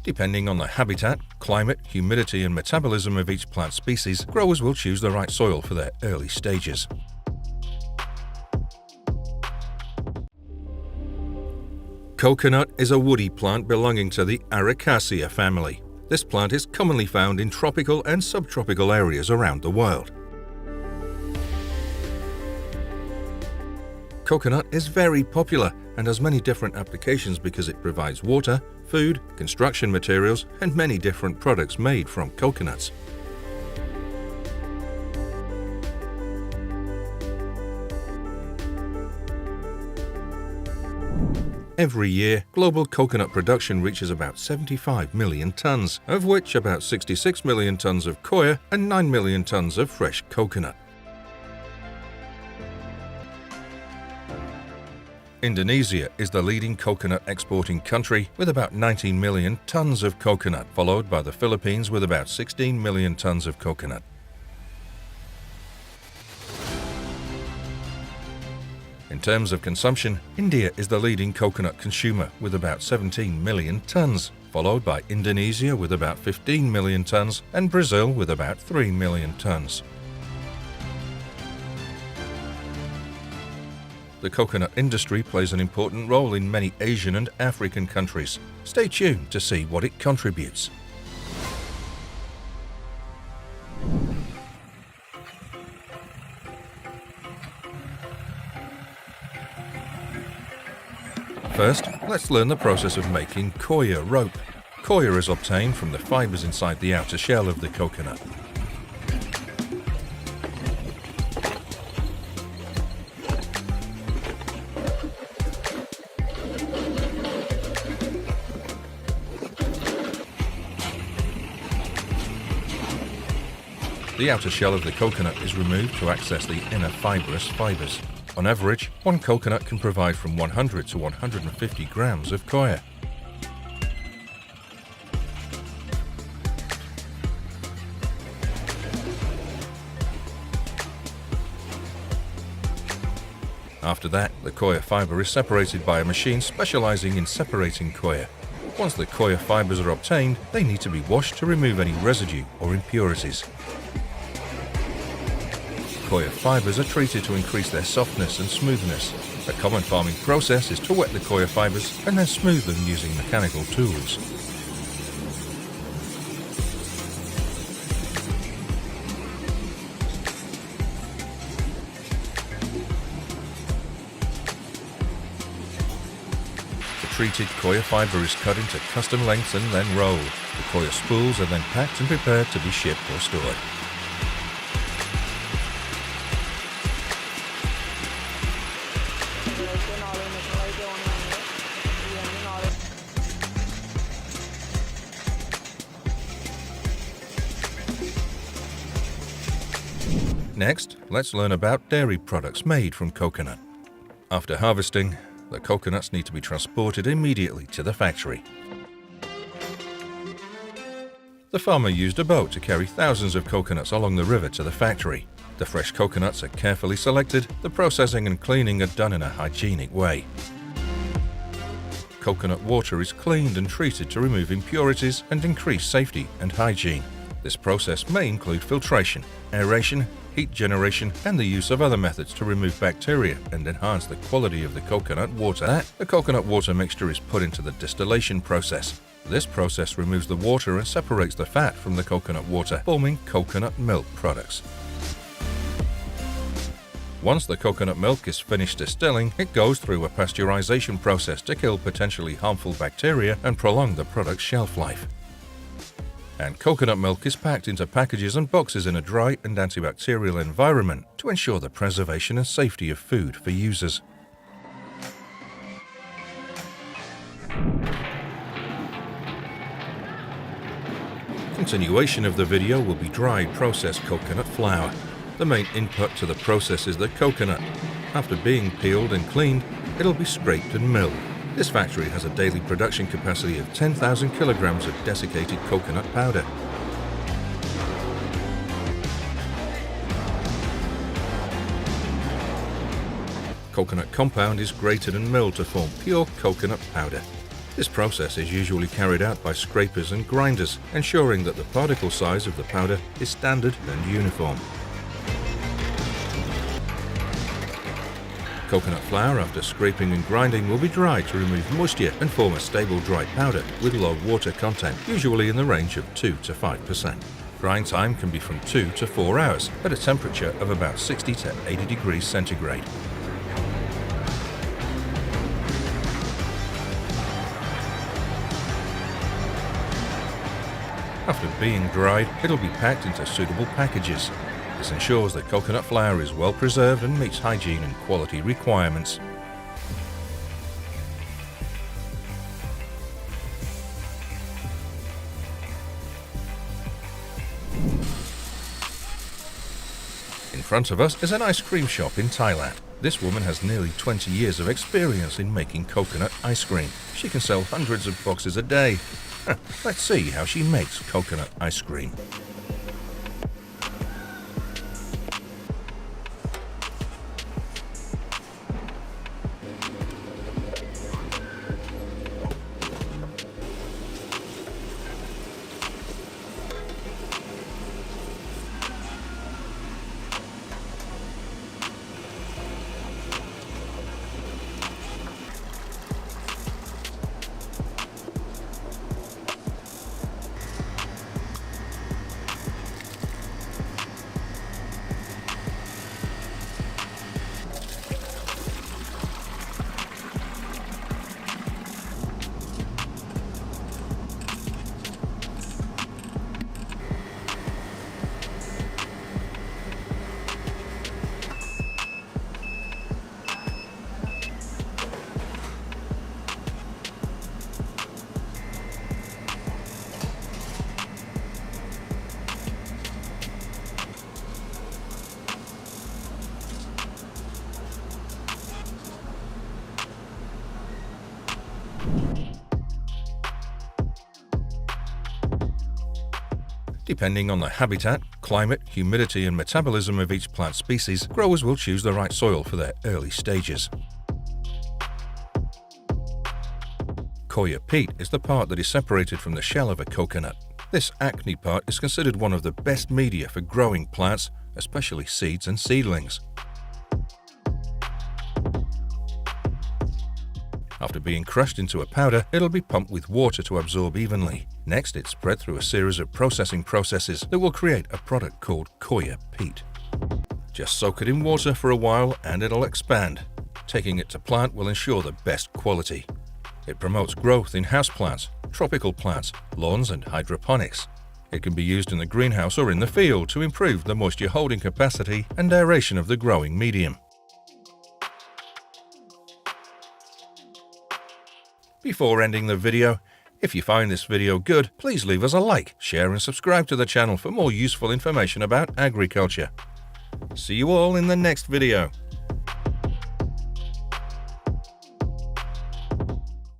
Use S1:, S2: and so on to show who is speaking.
S1: Depending on the habitat, climate, humidity and metabolism of each plant species, growers will choose the right soil for their early stages. Coconut is a woody plant belonging to the Ericaceae family. This plant is commonly found in tropical and subtropical areas around the world. Coconut is very popular and has many different applications because it provides water, food, construction materials, and many different products made from coconuts. Every year, global coconut production reaches about 75 million tons, of which about 66 million tons of coir and 9 million tons of fresh coconut. Indonesia is the leading coconut exporting country with about 19 million tons of coconut, followed by the Philippines with about 16 million tons of coconut. In terms of consumption, India is the leading coconut consumer with about 17 million tons, followed by Indonesia with about 15 million tons and Brazil with about 3 million tons. The coconut industry plays an important role in many Asian and African countries. Stay tuned to see what it contributes. First, let's learn the process of making coir rope. Coir is obtained from the fibers inside the outer shell of the coconut. The outer shell of the coconut is removed to access the inner fibrous fibers. On average, one coconut can provide from 100 to 150 grams of coir. After that, the coir fiber is separated by a machine specializing in separating coir. Once the coir fibers are obtained, they need to be washed to remove any residue or impurities. Coir fibers are treated to increase their softness and smoothness. A common farming process is to wet the coir fibers and then smooth them using mechanical tools. The treated coir fiber is cut into custom lengths and then rolled. The coir spools are then packed and prepared to be shipped or stored. Next, let's learn about dairy products made from coconut. After harvesting, the coconuts need to be transported immediately to the factory. The farmer used a boat to carry thousands of coconuts along the river to the factory. The fresh coconuts are carefully selected. The processing and cleaning are done in a hygienic way. Coconut water is cleaned and treated to remove impurities and increase safety and hygiene. This process may include filtration, aeration, heat generation, and the use of other methods to remove bacteria and enhance the quality of the coconut water. The coconut water mixture is put into the distillation process. This process removes the water and separates the fat from the coconut water, forming coconut milk products. Once the coconut milk is finished distilling, it goes through a pasteurization process to kill potentially harmful bacteria and prolong the product's shelf life. And coconut milk is packed into packages and boxes in a dry and antibacterial environment to ensure the preservation and safety of food for users. Continuation of the video will be dried processed coconut flour. The main input to the process is the coconut. After being peeled and cleaned, it'll be scraped and milled. This factory has a daily production capacity of 10,000 kilograms of desiccated coconut powder. Coconut compound is grated and milled to form pure coconut powder. This process is usually carried out by scrapers and grinders, ensuring that the particle size of the powder is standard and uniform. Coconut flour, after scraping and grinding, will be dried to remove moisture and form a stable dry powder with low water content, usually in the range of 2 to 5%. Grind time can be from 2 to 4 hours at a temperature of about 60 to 80 degrees centigrade. After being dried, it'll be packed into suitable packages. This ensures that coconut flour is well preserved and meets hygiene and quality requirements. In front of us is an ice cream shop in Thailand. This woman has nearly 20 years of experience in making coconut ice cream. She can sell hundreds of boxes a day. Let's see how she makes coconut ice cream. Depending on the habitat, climate, humidity and metabolism of each plant species, growers will choose the right soil for their early stages. Coir peat is the part that is separated from the shell of a coconut. This acne part is considered one of the best media for growing plants, especially seeds and seedlings. After being crushed into a powder, it'll be pumped with water to absorb evenly. Next, it's spread through a series of processing processes that will create a product called coir peat. Just soak it in water for a while and it'll expand. Taking it to plant will ensure the best quality. It promotes growth in houseplants, tropical plants, lawns and hydroponics. It can be used in the greenhouse or in the field to improve the moisture holding capacity and aeration of the growing medium. Before ending the video, if you find this video good, please leave us a like, share and subscribe to the channel for more useful information about agriculture. See you all in the next video.